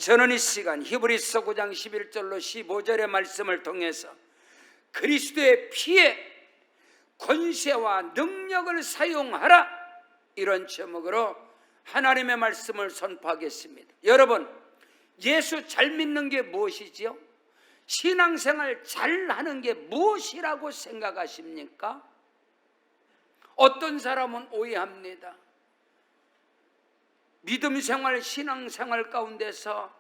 저는 이 시간 히브리서 9장 11절로 15절의 말씀을 통해서 그리스도의 피에 권세와 능력을 사용하라, 이런 제목으로 하나님의 말씀을 선포하겠습니다. 여러분, 예수 잘 믿는 게 무엇이지요? 신앙생활 잘하는 게 무엇이라고 생각하십니까? 어떤 사람은 오해합니다. 믿음 생활, 신앙 생활 가운데서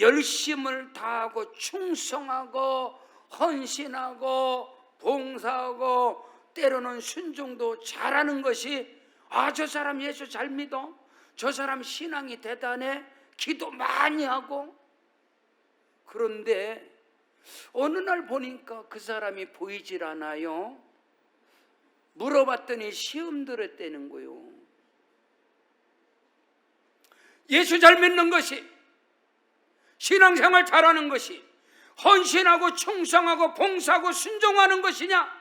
열심을 다하고 충성하고 헌신하고 봉사하고 때로는 순종도 잘하는 것이, 저 사람 예수 잘 믿어, 저 사람 신앙이 대단해, 기도 많이 하고. 그런데 어느 날 보니까 그 사람이 보이질 않아요. 물어봤더니 시험 들었다는 거요. 예수 잘 믿는 것이, 신앙생활 잘하는 것이 헌신하고 충성하고 봉사하고 순종하는 것이냐?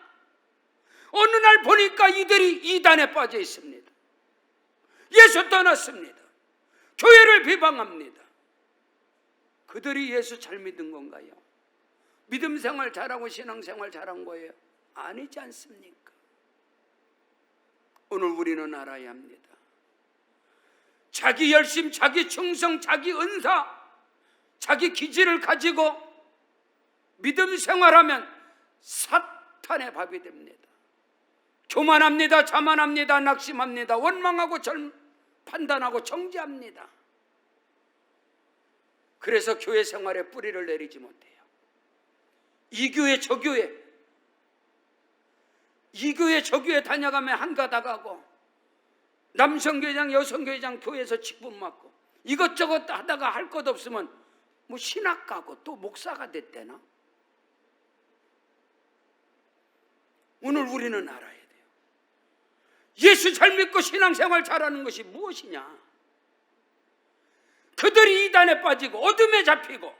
어느 날 보니까 이들이 이단에 빠져 있습니다. 예수 떠났습니다. 교회를 비방합니다. 그들이 예수 잘 믿은 건가요? 믿음 생활 잘하고 신앙생활 잘한 거예요? 아니지 않습니까? 오늘 우리는 알아야 합니다. 자기 열심, 자기 충성, 자기 은사, 자기 기질을 가지고 믿음 생활하면 사탄의 밥이 됩니다. 교만합니다. 자만합니다. 낙심합니다. 원망하고 판단하고 정죄합니다. 그래서 교회 생활에 뿌리를 내리지 못해요. 이 교회 저 교회, 이 교회 저 교회 다녀가면 한가다 가고, 남성교회장 여성교회장 교회에서 직분 맡고, 이것저것 하다가 할 것 없으면 뭐 신학 가고 또 목사가 됐대나? 오늘 우리는 알아야 돼요. 예수 잘 믿고 신앙생활 잘하는 것이 무엇이냐? 그들이 이단에 빠지고 어둠에 잡히고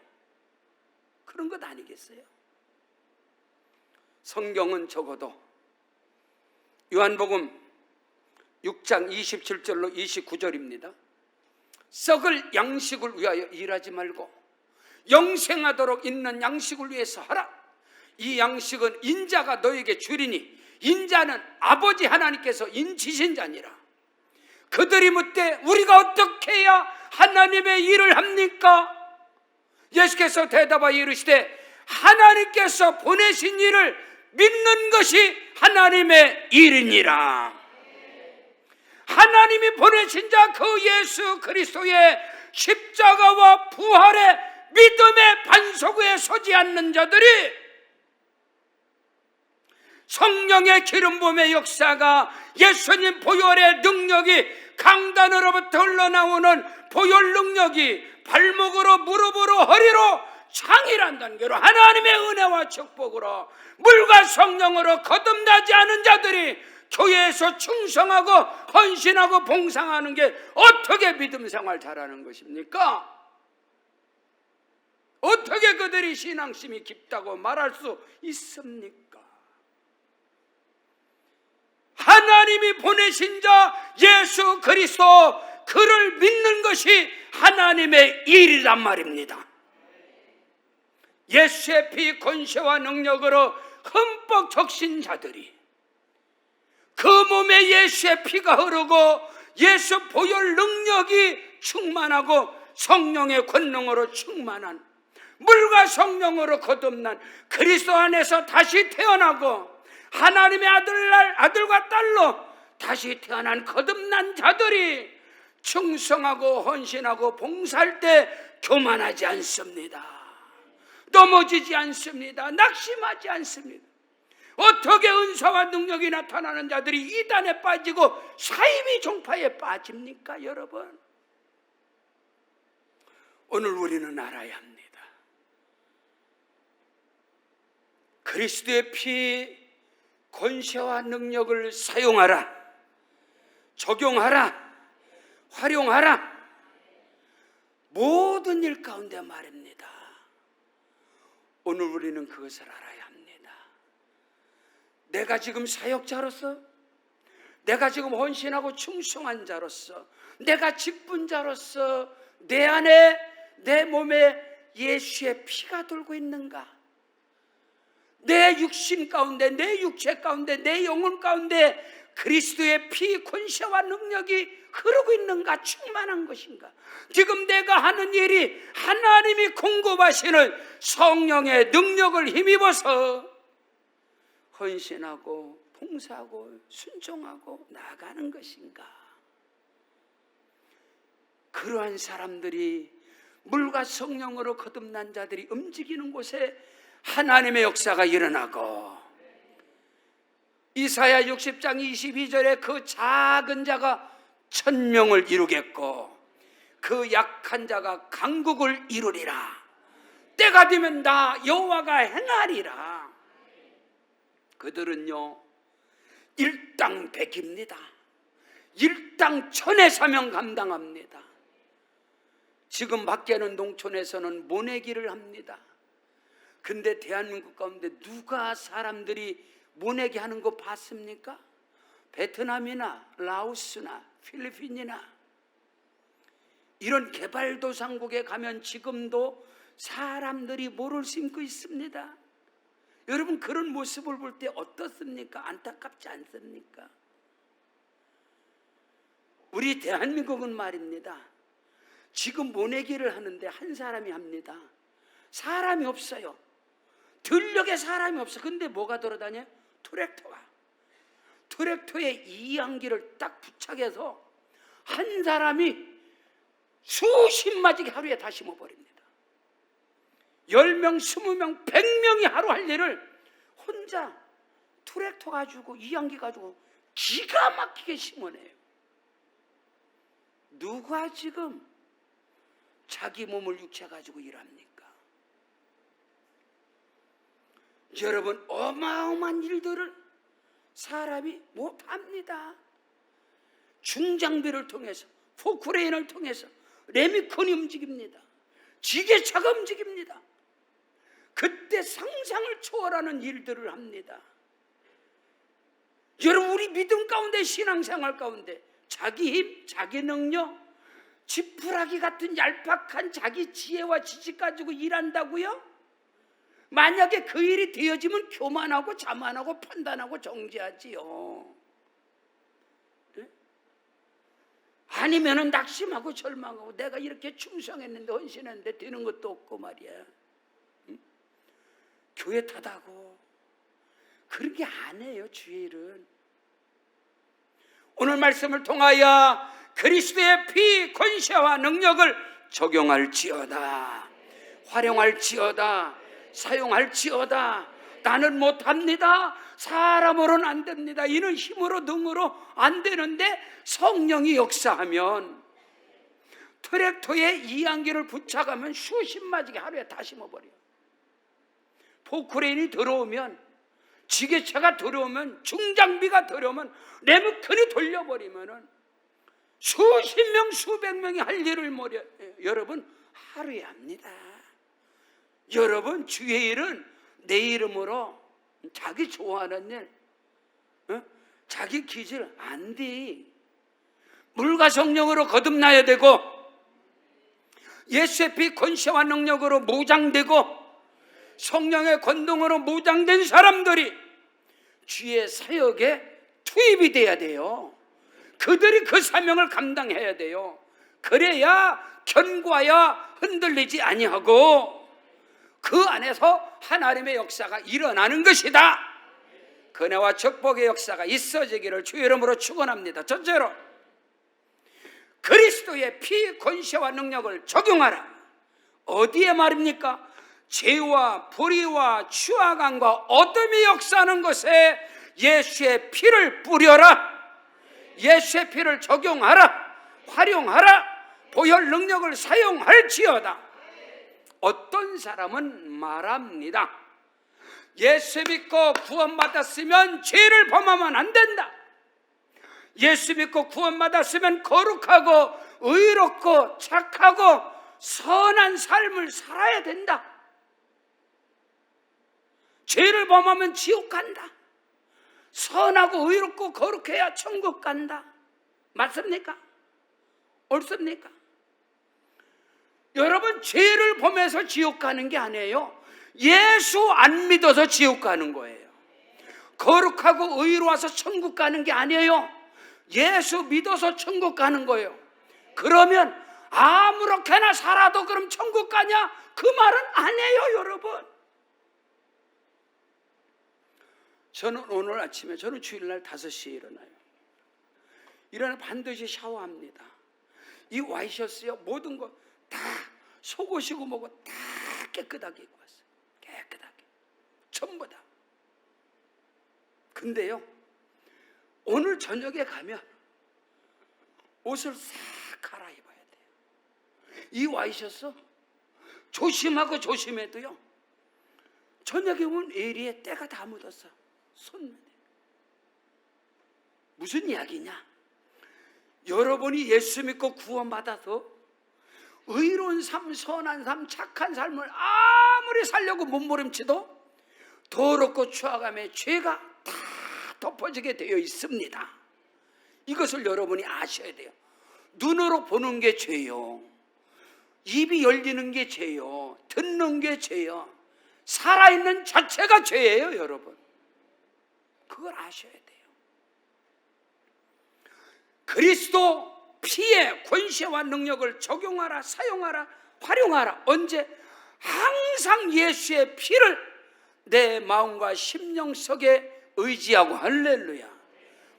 그런 것 아니겠어요? 성경은 적어도 요한복음 6장 27절로 29절입니다. 썩을 양식을 위하여 일하지 말고 영생하도록 있는 양식을 위해서 하라. 이 양식은 인자가 너에게 주리니 인자는 아버지 하나님께서 인치신 자니라. 그들이 묻되 우리가 어떻게 해야 하나님의 일을 합니까? 예수께서 대답하여 이르시되 하나님께서 보내신 일을 믿는 것이 하나님의 일이니라. 하나님이 보내신 자 그 예수 그리스도의 십자가와 부활의 믿음의 반석 위에 서지 않는 자들이 성령의 기름 부음의 역사가, 예수님 보혈의 능력이, 강단으로부터 흘러나오는 보혈 능력이 발목으로 무릎으로 허리로 창이란 단계로 하나님의 은혜와 축복으로 물과 성령으로 거듭나지 않은 자들이 교회에서 충성하고 헌신하고 봉사하는 게 어떻게 믿음 생활 잘하는 것입니까? 어떻게 그들이 신앙심이 깊다고 말할 수 있습니까? 하나님이 보내신 자 예수 그리스도, 그를 믿는 것이 하나님의 일이란 말입니다. 예수의 피 권세와 능력으로 흠뻑 적신 자들이 그 몸에 예수의 피가 흐르고 예수 보혈 능력이 충만하고 성령의 권능으로 충만한, 물과 성령으로 거듭난, 그리스도 안에서 다시 태어나고 하나님의 아들과 딸로 다시 태어난 거듭난 자들이 충성하고 헌신하고 봉사할 때 교만하지 않습니다. 넘어지지 않습니다. 낙심하지 않습니다. 어떻게 은사와 능력이 나타나는 자들이 이단에 빠지고 사이비 종파에 빠집니까, 여러분? 오늘 우리는 알아야 합니다. 그리스도의 피 권세와 능력을 사용하라, 적용하라, 활용하라. 모든 일 가운데 말입니다. 오늘 우리는 그것을 알아야 합니다. 내가 지금 사역자로서, 내가 지금 헌신하고 충성한 자로서, 내가 직분자로서 내 안에 내 몸에 예수의 피가 돌고 있는가? 내 육신 가운데, 내 육체 가운데, 내 영혼 가운데 그리스도의 피, 권세와 능력이 흐르고 있는가? 충만한 것인가? 지금 내가 하는 일이 하나님이 공급하시는 성령의 능력을 힘입어서 헌신하고 봉사하고 순종하고 나아가는 것인가? 그러한 사람들이, 물과 성령으로 거듭난 자들이 움직이는 곳에 하나님의 역사가 일어나고, 이사야 60장 22절에 그 작은 자가 천명을 이루겠고 그 약한 자가 강국을 이루리라. 때가 되면 나 여호와가 행하리라. 그들은요 일당백입니다. 일당천의 사명 감당합니다. 지금 밖에는 농촌에서는 모내기를 합니다. 근데 대한민국 가운데 누가 사람들이 모내기 하는 거 봤습니까? 베트남이나 라오스나 필리핀이나 이런 개발도상국에 가면 지금도 사람들이 모를 심고 있습니다. 여러분, 그런 모습을 볼 때 어떻습니까? 안타깝지 않습니까? 우리 대한민국은 말입니다, 지금 모내기를 하는데 한 사람이 합니다. 사람이 없어요. 들녘에 사람이 없어. 근데 뭐가 돌아다녀요? 트랙터에 이양기를 딱 부착해서 한 사람이 수십 마지기 하루에 다 심어버립니다. 10명, 20명, 100명이 하루 할 일을 혼자 트랙터 가지고 이양기 가지고 기가 막히게 심어내요. 누가 지금 자기 몸을 육체 가지고 일합니까? 여러분, 어마어마한 일들을 사람이 못합니다. 중장비를 통해서, 포크레인을 통해서 레미콘이 움직입니다. 지게차가 움직입니다. 그때 상상을 초월하는 일들을 합니다. 여러분, 우리 믿음 가운데, 신앙생활 가운데 자기 힘, 자기 능력, 지푸라기 같은 얄팍한 자기 지혜와 지식 가지고 일한다고요? 만약에 그 일이 되어지면 교만하고 자만하고 판단하고 정죄하지요. 네? 아니면은 낙심하고 절망하고 내가 이렇게 충성했는데 헌신했는데 되는 것도 없고 말이야. 응? 교회 타다고 그런 게 아니에요. 주의 일은. 오늘 말씀을 통하여 그리스도의 피, 권세와 능력을 적용할지어다, 활용할지어다, 사용할지어다. 나는 못합니다. 사람으로는 안 됩니다. 이는 힘으로 능으로 안 되는데 성령이 역사하면 트랙터에 이양기를 붙여가면 수십 마지기 하루에 다 심어버려요. 포크레인이 들어오면, 지게차가 들어오면, 중장비가 들어오면, 레모컨이 돌려버리면은 수십 명, 수백 명이 할 일을 여러분 하루에 합니다. 여러분, 주의 일은 내 이름으로 자기 좋아하는 일, 자기 기질 안 돼. 물과 성령으로 거듭나야 되고 예수의 피 권세와 능력으로 무장되고 성령의 권능으로 무장된 사람들이 주의 사역에 투입이 돼야 돼요. 그들이 그 사명을 감당해야 돼요. 그래야 견고하여 흔들리지 아니하고 그 안에서 하나님의 역사가 일어나는 것이다. 은혜와 축복의 역사가 있어지기를 주의 이름으로 축원합니다. 첫째로, 그리스도의 피, 권세와 능력을 적용하라. 어디에 말입니까? 죄와 불의와 추악함과 어둠이 역사하는 것에 예수의 피를 뿌려라. 예수의 피를 적용하라. 활용하라. 보혈 능력을 사용할지어다. 어떤 사람은 말합니다. 예수 믿고 구원받았으면 죄를 범하면 안 된다. 예수 믿고 구원받았으면 거룩하고 의롭고 착하고 선한 삶을 살아야 된다. 죄를 범하면 지옥 간다. 선하고 의롭고 거룩해야 천국 간다. 맞습니까? 옳습니까? 여러분, 죄를 범해서 지옥 가는 게 아니에요. 예수 안 믿어서 지옥 가는 거예요. 거룩하고 의로워서 천국 가는 게 아니에요. 예수 믿어서 천국 가는 거예요. 그러면 아무렇게나 살아도 그럼 천국 가냐? 그 말은 아니에요, 여러분. 저는 오늘 아침에, 저는 주일날 5시에 일어나요. 일어나 반드시 샤워합니다. 이 와이셔츠요, 모든 거 다 속옷이고 뭐고 다 깨끗하게 입고 왔어요. 깨끗하게, 전부 다. 근데요, 오늘 저녁에 가면 옷을 싹 갈아입어야 돼요. 이 와이셔츠 조심하고 조심해도요, 저녁에 오면 에리에 때가 다 묻었어. 손. 무슨 이야기냐? 여러분이 예수 믿고 구원받아서 의로운 삶, 선한 삶, 착한 삶을 아무리 살려고 몸부림치도 더럽고 추악함에 죄가 다 덮어지게 되어 있습니다. 이것을 여러분이 아셔야 돼요. 눈으로 보는 게 죄요, 입이 열리는 게 죄요, 듣는 게 죄요, 살아있는 자체가 죄예요, 여러분. 그걸 아셔야 돼요. 그리스도 피의 권세와 능력을 적용하라, 사용하라, 활용하라. 언제? 항상 예수의 피를 내 마음과 심령 속에 의지하고, 할렐루야,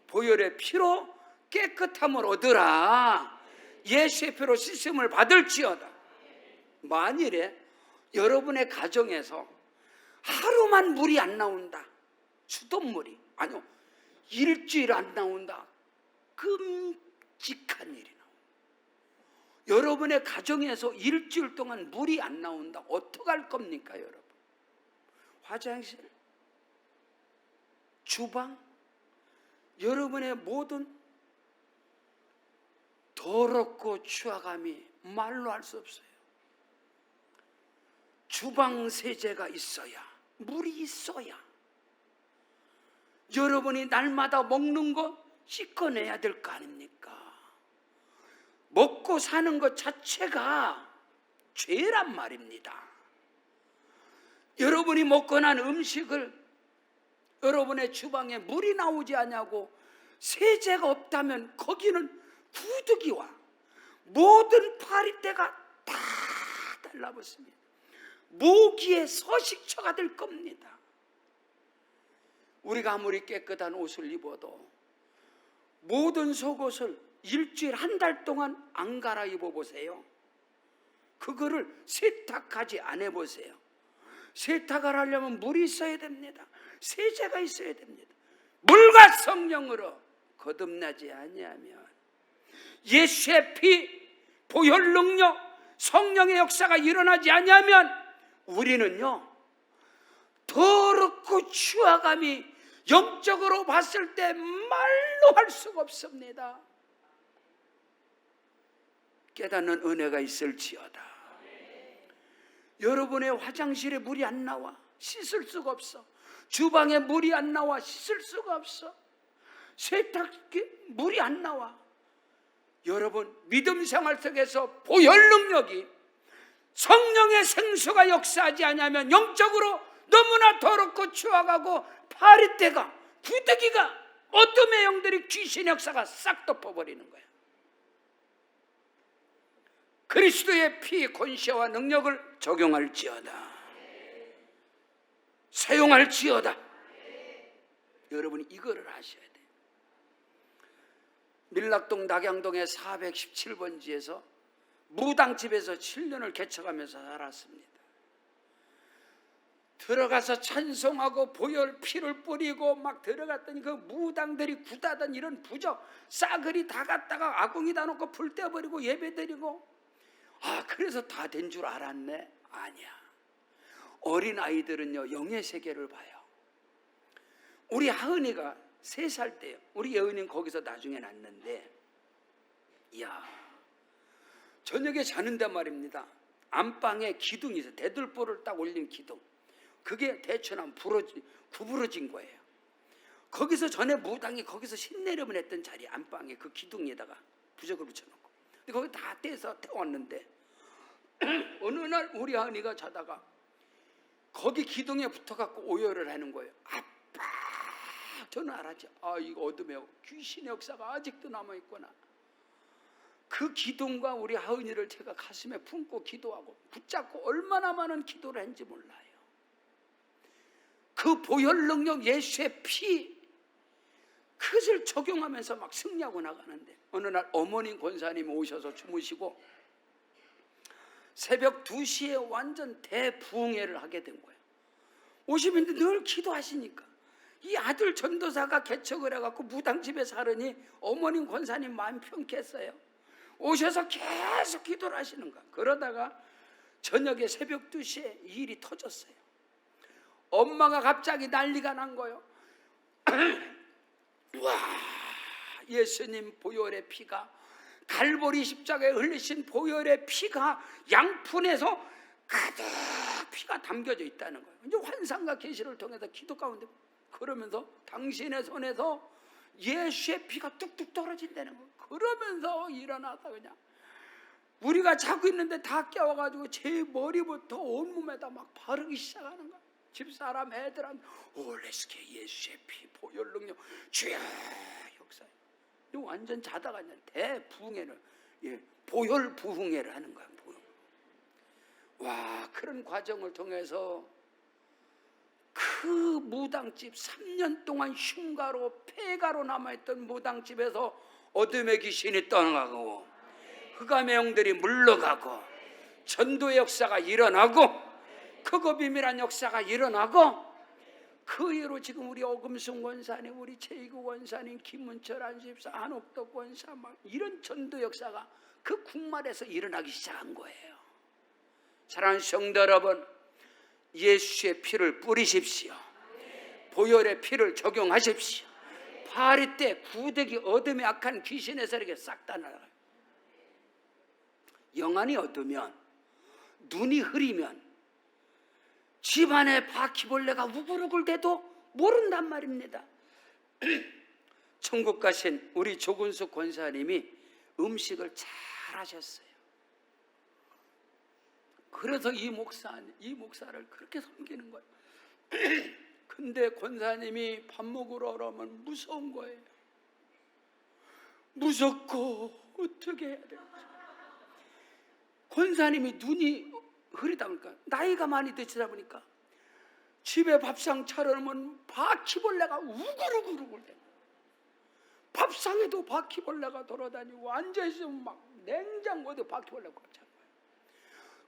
보혈의 피로 깨끗함을 얻으라. 예수의 피로 씻음을 받을지어다. 만일에 여러분의 가정에서 하루만 물이 안 나온다, 수돗물이, 아니요, 일주일 안 나온다, 끔찍한 일이 나옵니다. 여러분의 가정에서 일주일 동안 물이 안 나온다, 어떡할 겁니까, 여러분? 화장실, 주방, 여러분의 모든 더럽고 추악함이 말로 할 수 없어요. 주방 세제가 있어야, 물이 있어야 여러분이 날마다 먹는 거 씻어내야 될 거 아닙니까? 먹고 사는 것 자체가 죄란 말입니다. 여러분이 먹고 난 음식을 여러분의 주방에 물이 나오지 않냐고, 세제가 없다면 거기는 구더기와 모든 파리떼가 다 달라붙습니다. 모기의 서식처가 될 겁니다. 우리가 아무리 깨끗한 옷을 입어도 모든 속옷을 일주일, 한 달 동안 안 갈아입어 보세요. 그거를 세탁하지 않아 보세요. 세탁을 하려면 물이 있어야 됩니다. 세제가 있어야 됩니다. 물과 성령으로 거듭나지 아니하면, 예수의 피, 보혈 능력, 성령의 역사가 일어나지 아니하면 우리는요, 더럽고 추악함이 영적으로 봤을 때 말로 할 수가 없습니다. 깨닫는 은혜가 있을지어다. 여러분의 화장실에 물이 안 나와, 씻을 수가 없어. 주방에 물이 안 나와, 씻을 수가 없어. 세탁기 물이 안 나와. 여러분, 믿음 생활 속에서 보혈 능력이, 성령의 생수가 역사하지 않으면 영적으로 너무나 더럽고 추악하고 파리떼가, 구더기가, 어둠의 영들이, 귀신 역사가 싹 덮어버리는 거야. 그리스도의 피, 권세와 능력을 적용할지어다, 사용할지어다. 여러분이 이거를 하셔야 돼요. 밀락동 낙양동의 417번지에서 무당집에서 7년을 개척하면서 살았습니다. 들어가서 찬송하고 보혈 피를 뿌리고 막 들어갔더니 그 무당들이 구다던 이런 부적 싸그리 다 갖다가 아궁이 다 놓고 불 떼버리고 예배드리고, 그래서 다 된 줄 알았네? 아니야. 어린 아이들은요, 영의 세계를 봐요. 우리 하은이가 3살 때요, 우리 예은이는 거기서 나중에 낳는데, 이야, 저녁에 자는데 말입니다, 안방에 기둥이 있어요. 대들보를 딱 올린 기둥. 그게 대충 한 구부러진 거예요. 거기서 전에 무당이 거기서 신내림을 했던 자리, 안방에 그 기둥에다가 부적을 붙여놓고, 근데 거기 다 떼서 태웠는데 어느 날 우리 아내가 자다가 거기 기둥에 붙어갖고 오열을 하는 거예요. 아빠, 저는 알았죠. 아, 이거 어둠에 귀신의 역사가 아직도 남아있구나. 그 기둥과 우리 하은이를 제가 가슴에 품고 기도하고 붙잡고 얼마나 많은 기도를 했는지 몰라요. 그 보혈 능력, 예수의 피, 그것을 적용하면서 막 승리하고 나가는데 어느 날 어머니 권사님이 오셔서 주무시고 새벽 2시에 완전 대부흥회를 하게 된 거예요. 오시면 늘 기도하시니까 이 아들 전도사가 개척을 해갖고 무당집에 살으니 어머님 권사님 마음 편했어요. 오셔서 계속 기도를 하시는 거야. 그러다가 저녁에 새벽 2시에 이 일이 터졌어요. 엄마가 갑자기 난리가 난 거예요. 와, 예수님 보혈의 피가, 갈보리 십자가에 흘리신 보혈의 피가 양푼에서 가득 피가 담겨져 있다는 거예요. 이제 환상과 계시를 통해서 기도 가운데 그러면서 당신의 손에서 예수의 피가 뚝뚝 떨어진다는 거예요. 그러면서 일어나서 그냥 우리가 자고 있는데 다 깨워가지고 제 머리부터 온몸에다 막 바르기 시작하는 거예요. 집사람 애들한테 올레스케 예수의 피 보혈 능력 주야 역사에 완전 자다가 그냥 대부흥회를 보혈 부흥회를 하는 거야. 와, 그런 과정을 통해서 그 무당집 3년 동안 흉가로 폐가로 남아있던 무당집에서 어둠의 귀신이 떠나가고 흑암의 영들이 물러가고 전도의 역사가 일어나고 크고 비밀한 역사가 일어나고 그 이후로 지금 우리 오금순 권사님, 우리 최이구 권사님, 김문철 안집사, 한옥덕 권사 막 이런 전도 역사가 그 국말에서 일어나기 시작한 거예요. 사랑하는 성도 여러분, 예수의 피를 뿌리십시오. 보혈의 피를 적용하십시오. 파리 때 구더기 어둠의 악한 귀신의 세력에 싹 다 날아가요. 영안이 어두면, 눈이 흐리면 집안에 바퀴벌레가 우글우글 대도 모른단 말입니다. 천국 가신 우리 조근숙 권사님이 음식을 잘 하셨어요. 그래서 이 목사를 그렇게 섬기는 거예요. 근데 권사님이 밥 먹으러 오라면 무서운 거예요. 무섭고 어떻게 해야 될지. 권사님이 눈이 흐리다 보니까 나이가 많이 드시다 보니까 집에 밥상 차려놓으면 바퀴벌레가 우글우글우글 대. 밥상에도 바퀴벌레가 돌아다니고 앉아있으면 막 냉장고에도 바퀴벌레가 꽉 찬 거예요.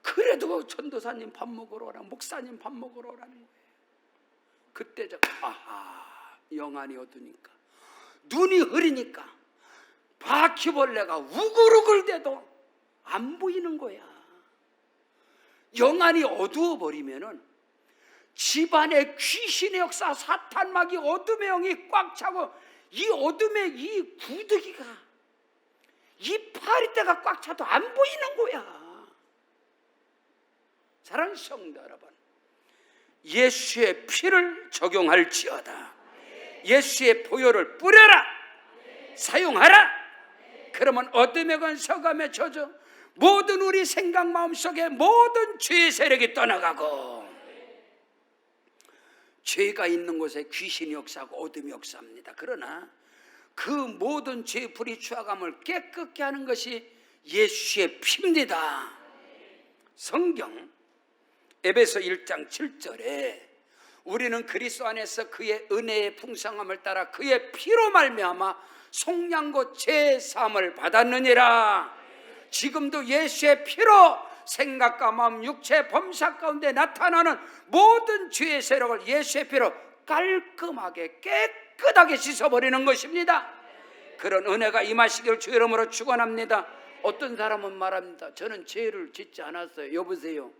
그래도 전도사님 밥 먹으러 오라, 목사님 밥 먹으러 오라는 거예요. 그때 제가 아하, 영안이 어두니까 눈이 흐리니까 바퀴벌레가 우글우글 대도 안 보이는 거야. 영안이 어두워 버리면은 집안의 귀신의 역사, 사탄막이 어둠의 영이 꽉 차고 이 어둠의 이 구더기가 이 파리떼가 꽉 차도 안 보이는 거야. 사랑하는 성도 여러분, 예수의 피를 적용할지어다. 예수의 보혈을 뿌려라. 사용하라. 그러면 어둠의 건 서감에 젖어 모든 우리 생각 마음속에 모든 죄의 세력이 떠나가고 죄가 있는 곳에 귀신이 역사하고 어둠이 역사합니다. 그러나 그 모든 죄의 불이 추악함을 깨끗게 하는 것이 예수의 피입니다. 성경 에베소 1장 7절에 우리는 그리스도 안에서 그의 은혜의 풍성함을 따라 그의 피로 말미암아 속량고 죄 사함을 받았느니라. 지금도 예수의 피로 생각과 마음, 육체, 범사 가운데 나타나는 모든 죄의 세력을 예수의 피로 깔끔하게 깨끗하게 씻어버리는 것입니다. 그런 은혜가 임하시길 주 이름으로 축원합니다. 어떤 사람은 말합니다. 저는 죄를 짓지 않았어요. 여보세요.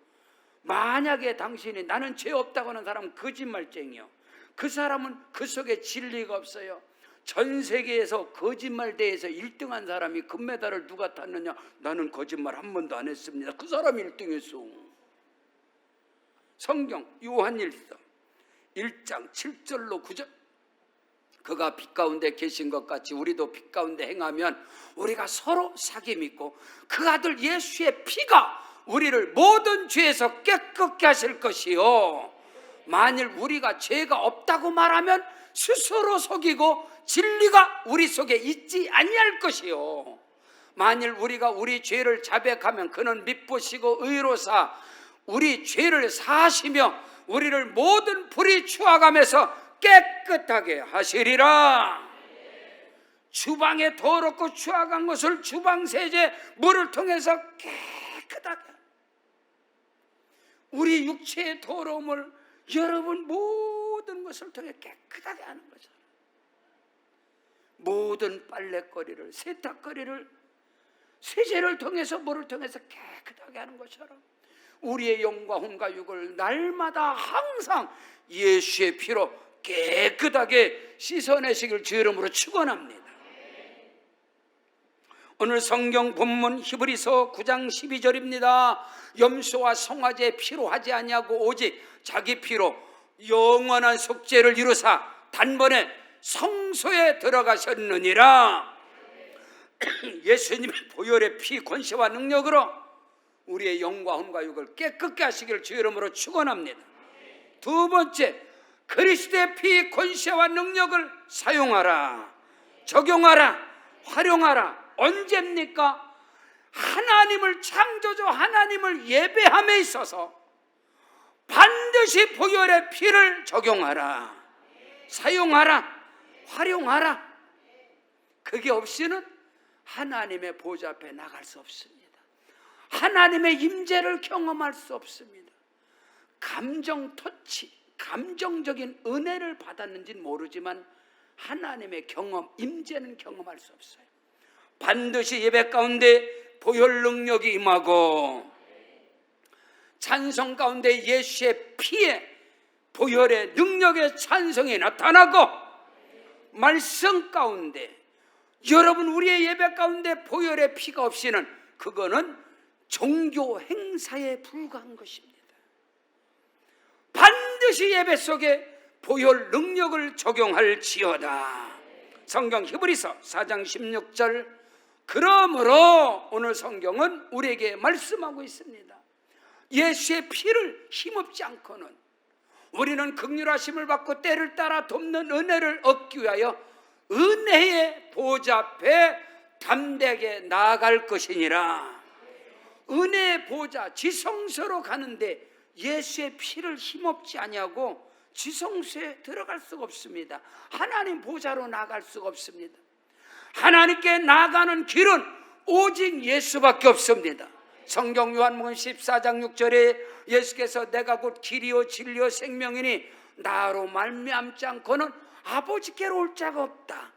만약에 당신이 나는 죄 없다고 하는 사람은 거짓말쟁이요. 그 사람은 그 속에 진리가 없어요. 전 세계에서 거짓말 대회에서 1등한 사람이 금메달을 누가 탔느냐? 나는 거짓말 한 번도 안 했습니다. 그 사람이 1등했어. 성경 요한일서 1장 7절로 9절 그가 빛 가운데 계신 것 같이 우리도 빛 가운데 행하면 우리가 서로 사귐 있고 그 아들 예수의 피가 우리를 모든 죄에서 깨끗게 하실 것이요, 만일 우리가 죄가 없다고 말하면 스스로 속이고 진리가 우리 속에 있지 아니할 것이요, 만일 우리가 우리 죄를 자백하면 그는 미쁘시고 의로사 우리 죄를 사하시며 우리를 모든 불의 추악함에서 깨끗하게 하시리라. 주방에 더럽고 추악한 것을 주방세제 물을 통해서 깨끗하게, 우리 육체의 더러움을 여러분 모든 것을 통해 깨끗하게 하는 거죠. 모든 빨래거리를, 세탁거리를 세제를 통해서, 물을 통해서 깨끗하게 하는 것처럼 우리의 영과 혼과 육을 날마다 항상 예수의 피로 깨끗하게 씻어내시길 주 이름으로 축원합니다. 오늘 성경 본문 히브리서 9장 12절입니다. 염소와 송아지의 피로 하지 아니하고 오직 자기 피로 영원한 속죄를 이루사 단번에 성소에 들어가셨느니라. 예수님의 보혈의 피 권세와 능력으로 우리의 영과 혼과 육을 깨끗게 하시기를 주 이름으로 축원합니다. 두 번째, 그리스도의 피 권세와 능력을 사용하라, 적용하라, 활용하라. 언제입니까? 하나님을, 창조주 하나님을 예배함에 있어서 반드시 보혈의 피를 적용하라, 사용하라, 활용하라. 그게 없이는 하나님의 보좌 앞에 나갈 수 없습니다. 하나님의 임재를 경험할 수 없습니다. 감정 터치, 감정적인 은혜를 받았는지는 모르지만 하나님의 경험, 임재는 경험할 수 없어요. 반드시 예배 가운데 보혈 능력이 임하고 찬송 가운데 예수의 피에 보혈의 능력의 찬송이 나타나고 말씀 가운데, 여러분 우리의 예배 가운데 보혈의 피가 없이는 그거는 종교 행사에 불과한 것입니다. 반드시 예배 속에 보혈 능력을 적용할지어다. 성경 히브리서 4장 16절. 그러므로 오늘 성경은 우리에게 말씀하고 있습니다. 예수의 피를 힘없지 않고는 우리는 긍휼하심을 받고 때를 따라 돕는 은혜를 얻기 위하여 은혜의 보좌 앞에 담대하게 나아갈 것이니라. 은혜의 보좌, 지성소로 가는데 예수의 피를 힘없지 아니하고 지성소에 들어갈 수가 없습니다. 하나님 보좌로 나갈 수가 없습니다. 하나님께 나가는 길은 오직 예수밖에 없습니다. 성경 요한복음 14장 6절에 예수께서 내가 곧 길이요 진리요 생명이니 나로 말미암지 않고는 아버지께로 올 자가 없다.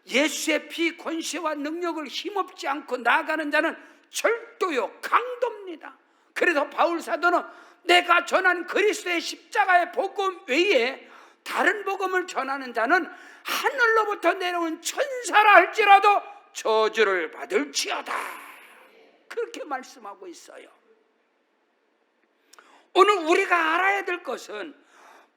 예수의 피 권세와 능력을 힘없지 않고 나가는 자는 절도요 강도입니다. 그래서 바울 사도는 내가 전한 그리스도의 십자가의 복음 외에 다른 복음을 전하는 자는 하늘로부터 내려온 천사라 할지라도 저주를 받을지어다, 그렇게 말씀하고 있어요. 오늘 우리가 알아야 될 것은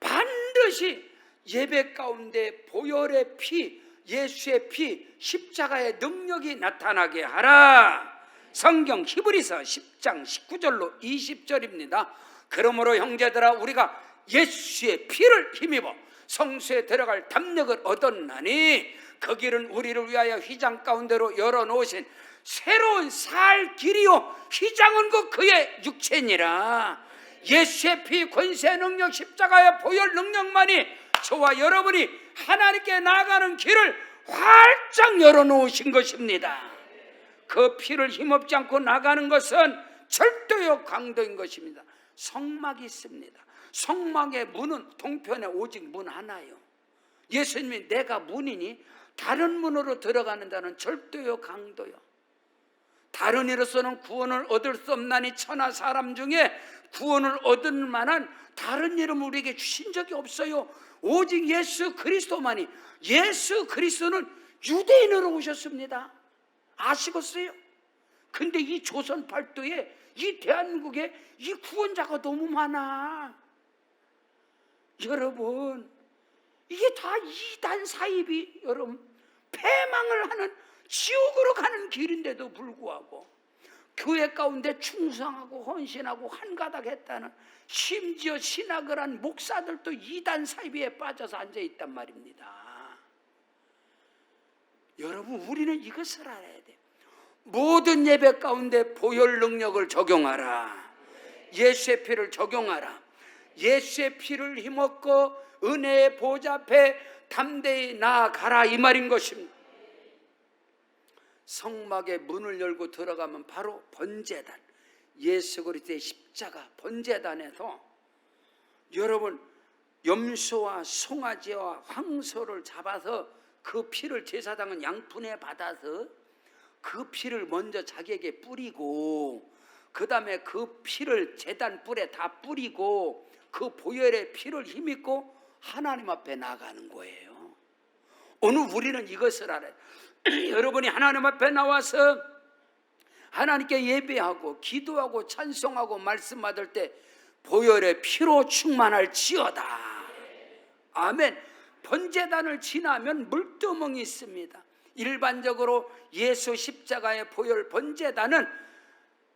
반드시 예배 가운데 보혈의 피, 예수의 피, 십자가의 능력이 나타나게 하라. 성경 히브리서 10장 19절로 20절입니다. 그러므로 형제들아 우리가 예수의 피를 힘입어 성소에 들어갈 담력을 얻었나니 그 길은 우리를 위하여 휘장 가운데로 열어놓으신 새로운 살 길이요 휘장은 그의 육체니라. 예수의 피 권세 능력 십자가의 보혈 능력만이 저와 여러분이 하나님께 나아가는 길을 활짝 열어놓으신 것입니다. 그 피를 힘없지 않고 나가는 것은 절도요 강도인 것입니다. 성막이 있습니다. 성막의 문은 동편에 오직 문 하나요. 예수님이 내가 문이니 다른 문으로 들어가는 자는 절도요 강도요. 다른 이로서는 구원을 얻을 수 없나니 천하 사람 중에 구원을 얻을 만한 다른 이름을 우리에게 주신 적이 없어요. 오직 예수 그리스도만이. 예수 그리스도는 유대인으로 오셨습니다. 아시겠어요? 근데 이 조선 팔도에, 이 대한민국에 이 구원자가 너무 많아. 여러분, 이게 다 이단 사입이 여러분 패망을 하는 지옥으로 가는 길인데도 불구하고 교회 가운데 충성하고 헌신하고 한가닥 했다는, 심지어 신학을 한 목사들도 이단 사이비에 빠져서 앉아 있단 말입니다. 여러분, 우리는 이것을 알아야 돼요. 모든 예배 가운데 보혈 능력을 적용하라. 예수의 피를 적용하라. 예수의 피를 힘없고 은혜의 보좌 앞에 담대히 나아가라, 이 말인 것입니다. 성막의 문을 열고 들어가면 바로 번제단, 예수 그리스도의 십자가 번제단에서 여러분, 염소와 송아지와 황소를 잡아서 그 피를 제사장은 양푼에 받아서 그 피를 먼저 자기에게 뿌리고, 그 다음에 그 피를 제단 뿔에 다 뿌리고 그 보혈의 피를 힘입고 하나님 앞에 나가는 거예요. 오늘 우리는 이것을 알아요. 여러분이 하나님 앞에 나와서 하나님께 예배하고 기도하고 찬송하고 말씀 받을 때 보혈의 피로 충만할지어다. 아멘. 번제단을 지나면 물두멍이 있습니다. 일반적으로 예수 십자가의 보혈 번제단은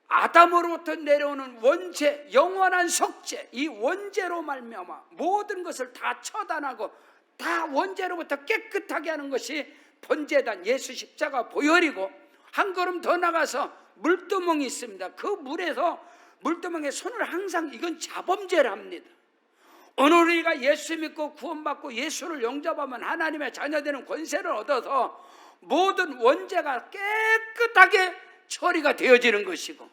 아담으로부터 내려오는 원죄, 영원한 속죄, 이 원죄로 말미암아 모든 것을 다 처단하고 다 원죄로부터 깨끗하게 하는 것이 번제단, 예수 십자가 보혈이고, 한 걸음 더 나가서 물두멍이 있습니다. 그 물에서 물두멍에 손을 항상, 이건 자범죄를 합니다. 오늘 우리가 예수 믿고 구원받고 예수를 영접하면 하나님의 자녀되는 권세를 얻어서 모든 원죄가 깨끗하게 처리가 되어지는 것이고,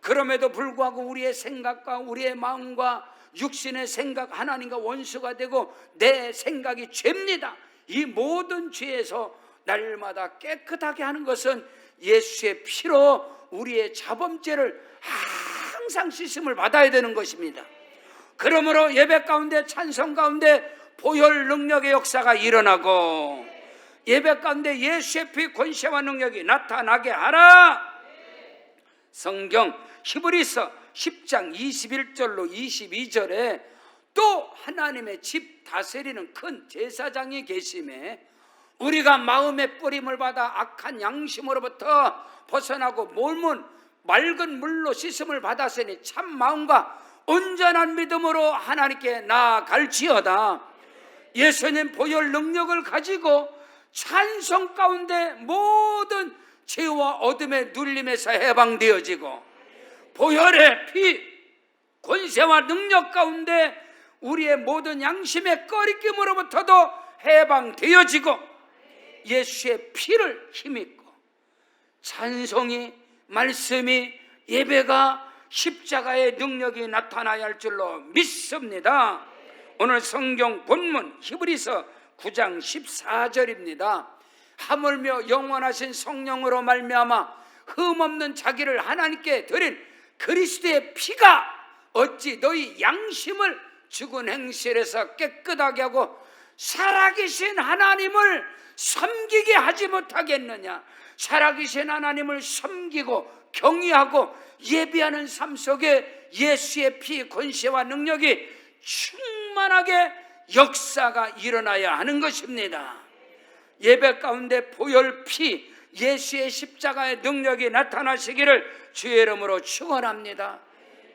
그럼에도 불구하고 우리의 생각과 우리의 마음과 육신의 생각 하나님과 원수가 되고 내 생각이 죄입니다. 이 모든 죄에서 날마다 깨끗하게 하는 것은 예수의 피로 우리의 자범죄를 항상 씻음을 받아야 되는 것입니다. 그러므로 예배 가운데 찬송 가운데 보혈 능력의 역사가 일어나고, 예배 가운데 예수의 피 권세와 능력이 나타나게 하라. 성경 히브리서 10장 21절로 22절에 또 하나님의 집 다스리는 큰 제사장이 계심에 우리가 마음의 뿌림을 받아 악한 양심으로부터 벗어나고 몸은 맑은 물로 씻음을 받았으니 참 마음과 온전한 믿음으로 하나님께 나아갈지어다. 예수님 보혈 능력을 가지고 찬송 가운데 모든 죄와 어둠의 눌림에서 해방되어지고, 보혈의 피 권세와 능력 가운데 우리의 모든 양심의 꺼리낌으로부터도 해방되어지고, 예수의 피를 힘입고 찬송이, 말씀이, 예배가 십자가의 능력이 나타나야 할 줄로 믿습니다. 오늘 성경 본문 히브리서 9장 14절입니다. 하물며 영원하신 성령으로 말미암아 흠없는 자기를 하나님께 드린 그리스도의 피가 어찌 너희 양심을 죽은 행실에서 깨끗하게 하고 살아계신 하나님을 섬기게 하지 못하겠느냐. 살아계신 하나님을 섬기고 경외하고 예배하는 삶 속에 예수의 피 권세와 능력이 충만하게 역사가 일어나야 하는 것입니다. 예배 가운데 보혈 피, 예수의 십자가의 능력이 나타나시기를 주의 이름으로 축원합니다.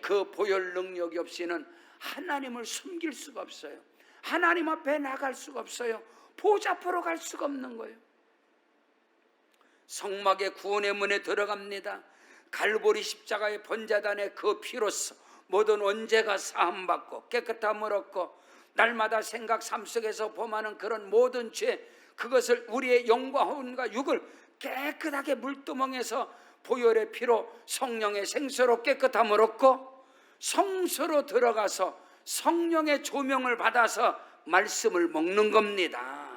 그 보혈 능력이 없이는 하나님을 숨길 수가 없어요. 하나님 앞에 나갈 수가 없어요. 보좌 앞으로 갈 수가 없는 거예요. 성막의 구원의 문에 들어갑니다. 갈보리 십자가의 번제단의 그 피로서 모든 원죄가 사함받고 깨끗함을 얻고, 날마다 생각 삶 속에서 범하는 그런 모든 죄, 그것을 우리의 영과 혼과 육을 깨끗하게 물두멍에서 보혈의 피로 성령의 생수로 깨끗함을 얻고, 성소로 들어가서 성령의 조명을 받아서 말씀을 먹는 겁니다.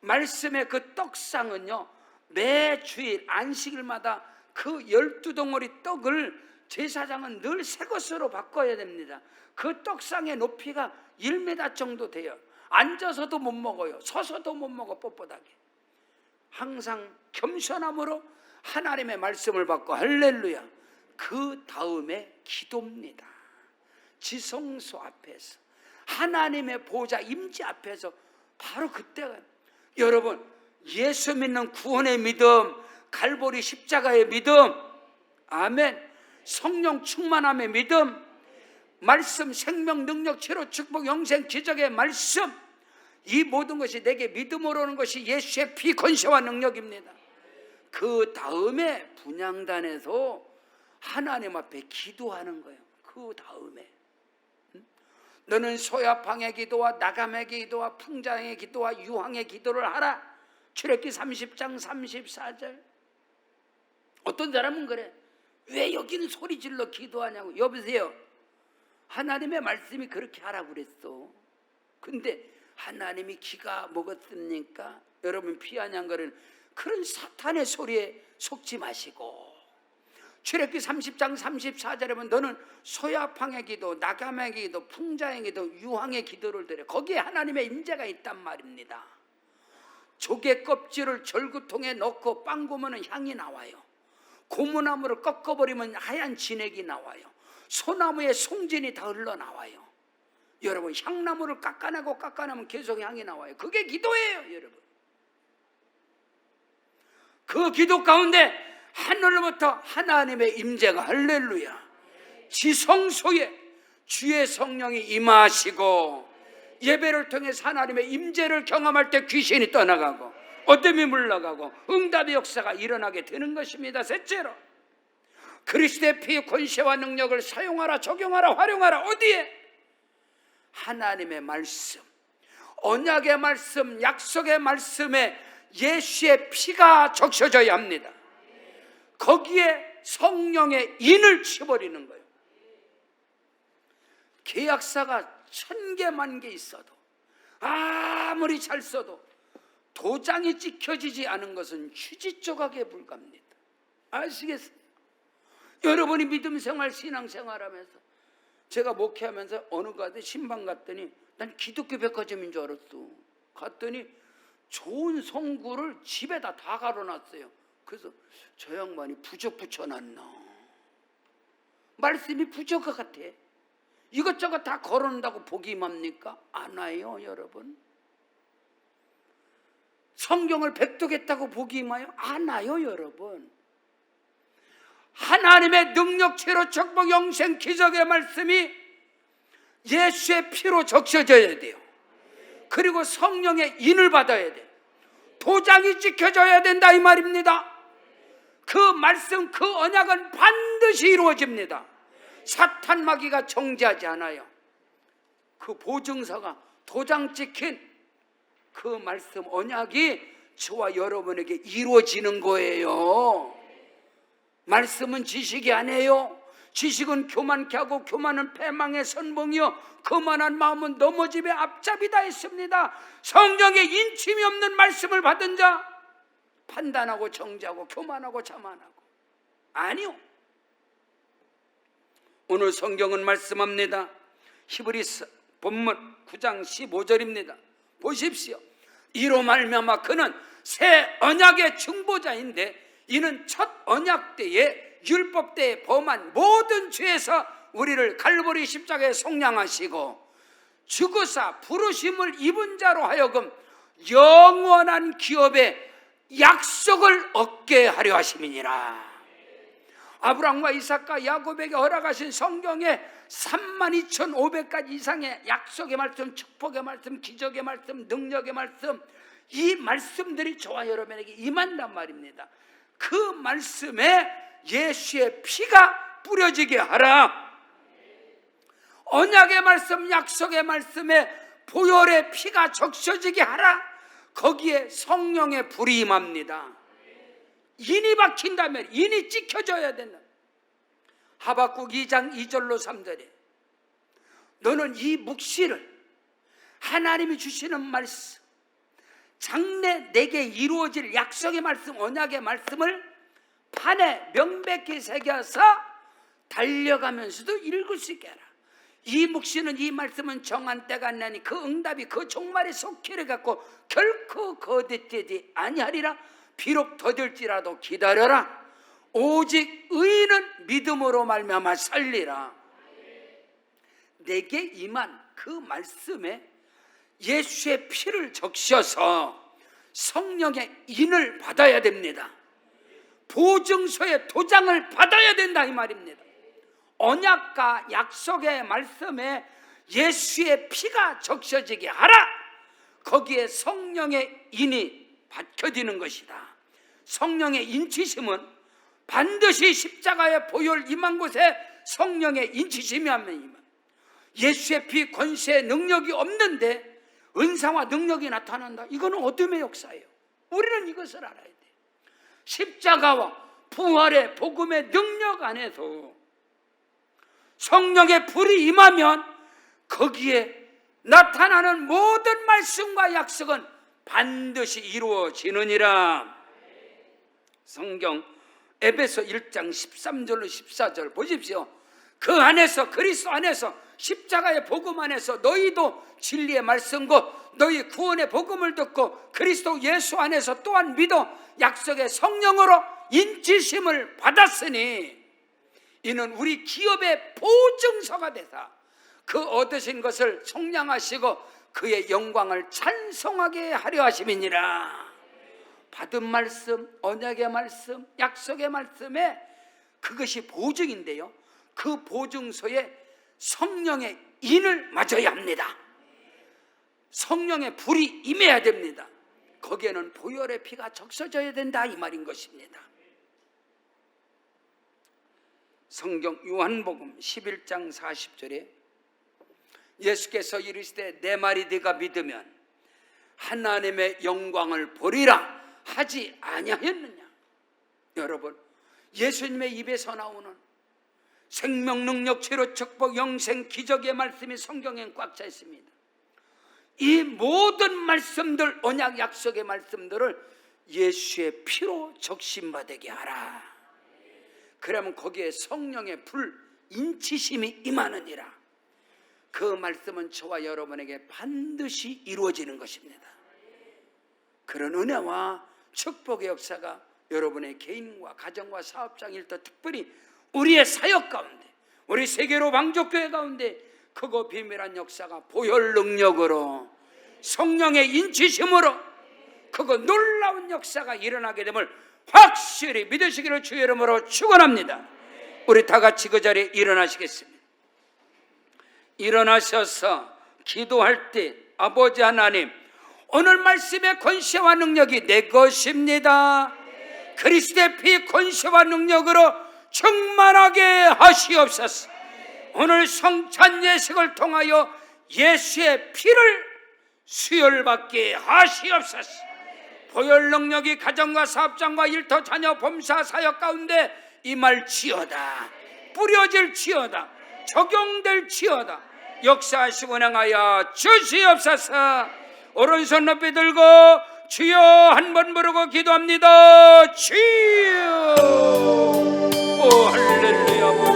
말씀의 그 떡상은요, 매 주일 안식일마다 그 12덩어리 떡을 제사장은 늘 새 것으로 바꿔야 됩니다. 그 떡상의 높이가 1m 정도 돼요. 앉아서도 못 먹어요. 서서도 못 먹어, 뻣뻣하게. 항상 겸손함으로 하나님의 말씀을 받고, 할렐루야. 그 다음에 기도입니다. 지성소 앞에서 하나님의 보좌 임재 앞에서 바로 그때가, 여러분 예수 믿는 구원의 믿음, 갈보리 십자가의 믿음, 아멘. 성령 충만함의 믿음, 말씀, 생명, 능력, 치료, 축복, 영생, 기적의 말씀, 이 모든 것이 내게 믿음으로 오는 것이 예수의 피, 권세와 능력입니다. 그 다음에 분향단에서 하나님 앞에 기도하는 거예요. 그 다음에 너는 소야팡의 기도와 나감의 기도와 풍장의 기도와 유황의 기도를 하라. 출애굽기 30장 34절. 어떤 사람은 그래, 왜 여기는 소리 질러 기도하냐고. 여보세요, 하나님의 말씀이 그렇게 하라고 그랬어. 근데 하나님이 기가 먹었습니까? 여러분, 피하냐는 거는 그런 사탄의 소리에 속지 마시고, 출애굽기 30장 34절에 보면 너는 소야팡의 기도, 나감의 기도, 풍자의 기도, 유황의 기도를 드려. 거기에 하나님의 임재가 있단 말입니다. 조개 껍질을 절구통에 넣고 빵구면 향이 나와요. 고무나무를 꺾어버리면 하얀 진액이 나와요. 소나무에 송진이 다 흘러나와요. 여러분, 향나무를 깎아내면 계속 향이 나와요. 그게 기도예요, 여러분. 그 기도 가운데 하늘로부터 하나님의 임재가, 할렐루야, 지성소에 주의 성령이 임하시고, 예배를 통해서 하나님의 임재를 경험할 때 귀신이 떠나가고 어둠이 물러가고 응답의 역사가 일어나게 되는 것입니다. 셋째로, 그리스도의 피, 권세와 능력을 사용하라, 적용하라, 활용하라. 어디에? 하나님의 말씀, 언약의 말씀, 약속의 말씀에 예수의 피가 적셔져야 합니다. 거기에 성령의 인을 쳐버리는 거예요. 계약서가 1000개, 10,000개 있어도, 아무리 잘 써도 도장이 찍혀지지 않은 것은 휴지 조각에 불과합니다. 아시겠어요? 여러분이 믿음 생활, 신앙 생활하면서, 제가 목회하면서 어느 가게 신방 갔더니 난 기독교 백화점인 줄 알았어. 갔더니 좋은 성구를 집에다 다 가려놨어요. 그래서 저 양반이 부적 붙여놨나, 말씀이 부적 같아. 이것저것 다 걸어놓는다고 복이 임합니까? 안 와요, 여러분. 성경을 백독했다고 복이 임해요? 안 와요, 여러분. 하나님의 능력, 체로, 축복, 영생, 기적의 말씀이 예수의 피로 적셔져야 돼요. 그리고 성령의 인을 받아야 돼요. 도장이 찍혀져야 된다, 이 말입니다. 그 말씀, 그 언약은 반드시 이루어집니다. 사탄 마귀가 정죄하지 않아요. 그 보증서가 도장 찍힌 그 말씀, 언약이 저와 여러분에게 이루어지는 거예요. 말씀은 지식이 아니에요. 지식은 교만케 하고 교만은 패망의 선봉이요 거만한 마음은 넘어짐의 앞잡이다 했습니다. 성령의 인침이 없는 말씀을 받은 자, 판단하고 정죄하고 교만하고 자만하고, 아니요. 오늘 성경은 말씀합니다. 히브리서 본문 9장 15절입니다. 보십시오. 이로 말미암아 그는 새 언약의 중보자인데, 이는 첫 언약 때에 율법 때에 범한 모든 죄에서 우리를 갈보리 십자가에 속량하시고 죽으사 부르심을 입은 자로 하여금 영원한 기업의 약속을 얻게 하려 하심이니라. 아브라함과 이삭과 야곱에게 허락하신 성경에 32,500가지 이상의 약속의 말씀, 축복의 말씀, 기적의 말씀, 능력의 말씀, 이 말씀들이 저와 여러분에게 임한단 말입니다. 그 말씀에 예수의 피가 뿌려지게 하라. 언약의 말씀, 약속의 말씀에 보혈의 피가 적셔지게 하라. 거기에 성령의 불이 임합니다. 인이 박힌다면, 인이 찍혀져야 된다. 하박국 2장 2절로 3절에 너는 이 묵시를, 하나님이 주시는 말씀, 장래 내게 이루어질 약속의 말씀, 언약의 말씀을 판에 명백히 새겨서 달려가면서도 읽을 수 있게 하라. 이 묵시는, 이 말씀은 정한 때가 나니 그 응답이 그 종말에 속히를 갖고 결코 거듭되지 아니하리라. 비록 더딜지라도 기다려라. 오직 의인은 믿음으로 말미암아 살리라. 내게 임한 그 말씀에 예수의 피를 적셔서 성령의 인을 받아야 됩니다. 보증서의 도장을 받아야 된다 이 말입니다. 언약과 약속의 말씀에 예수의 피가 적셔지게 하라. 거기에 성령의 인이 밝혀지는 것이다. 성령의 인치심은 반드시 십자가의 보혈 임한 곳에 성령의 인치심이 하면 예수의 피 권세의 능력이 없는데 은사와 능력이 나타난다. 이거는 어둠의 역사예요. 우리는 이것을 알아야 돼요. 십자가와 부활의 복음의 능력 안에서 성령의 불이 임하면 거기에 나타나는 모든 말씀과 약속은 반드시 이루어지느니라. 성경 에베소 1장 13절로 14절 보십시오. 그 안에서, 그리스도 안에서, 십자가의 복음 안에서 너희도 진리의 말씀과 너희 구원의 복음을 듣고 그리스도 예수 안에서 또한 믿어 약속의 성령으로 인치심을 받았으니 이는 우리 기업의 보증서가 되사 그 얻으신 것을 청량하시고 그의 영광을 찬송하게 하려 하심이니라. 받은 말씀, 언약의 말씀, 약속의 말씀에 그것이 보증인데요, 그 보증서에 성령의 인을 맞아야 합니다. 성령의 불이 임해야 됩니다. 거기에는 보혈의 피가 적셔져야 된다 이 말인 것입니다. 성경 요한복음 11장 40절에 예수께서 이르시되 내 말이 네가 믿으면 하나님의 영광을 보리라 하지 아니하였느냐. 여러분, 예수님의 입에서 나오는 생명, 능력, 치료, 축복, 영생, 기적의 말씀이 성경에 꽉 차 있습니다. 이 모든 말씀들, 언약 약속의 말씀들을 예수의 피로 적신받게 하라. 그러면 거기에 성령의 불, 인치심이 임하느니라. 그 말씀은 저와 여러분에게 반드시 이루어지는 것입니다. 그런 은혜와 축복의 역사가 여러분의 개인과 가정과 사업장 일터, 특별히 우리의 사역 가운데, 우리 세계로 방족교회 가운데 크고 비밀한 역사가 보혈 능력으로 성령의 인치심으로 크고 놀라운 역사가 일어나게 됨을 확실히 믿으시기를 주의 이름으로 축원합니다. 우리 다 같이 그 자리에 일어나시겠습니다. 일어나셔서 기도할 때 아버지 하나님, 오늘 말씀의 권세와 능력이 내 것입니다. 그리스도의 피 권세와 능력으로 충만하게 하시옵소서. 오늘 성찬 예식을 통하여 예수의 피를 수혈받게 하시옵소서. 보혈 능력이 가정과 사업장과 일터, 자녀, 범사, 사역 가운데 임할지어다. 뿌려질지어다. 적용될지어다. 역사하시고 운행하여 주시옵소서. 오른손 높이 들고 주여 한 번 부르고 기도합니다. 주여. 오 할렐루야.